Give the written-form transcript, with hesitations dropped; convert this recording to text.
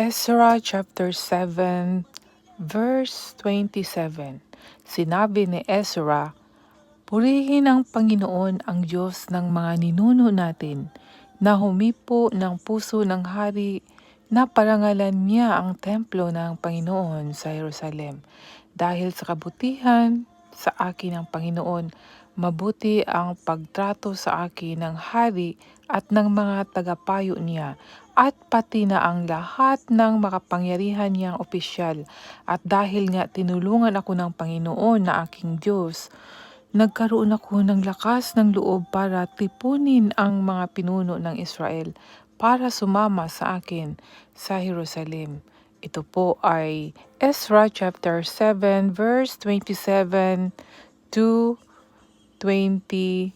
Ezra chapter 7 verse 27. Sinabi ni Ezra, "Purihin ang Panginoon ang Diyos ng mga ninuno natin, na humipo ng puso ng hari na parangalan niya ang templo ng Panginoon sa Jerusalem. Dahil sa kabutihan sa akin ng Panginoon, mabuti ang pagtrato sa akin ng hari at ng mga tagapayo niya, at pati na ang lahat ng makapangyarihan niyang opisyal. At dahil nga tinulungan ako ng Panginoon na aking Diyos, nagkaroon ako ng lakas ng loob para tipunin ang mga pinuno ng Israel para sumama sa akin sa Jerusalem." Ito po ay Ezra chapter 7 verse 27 to 28.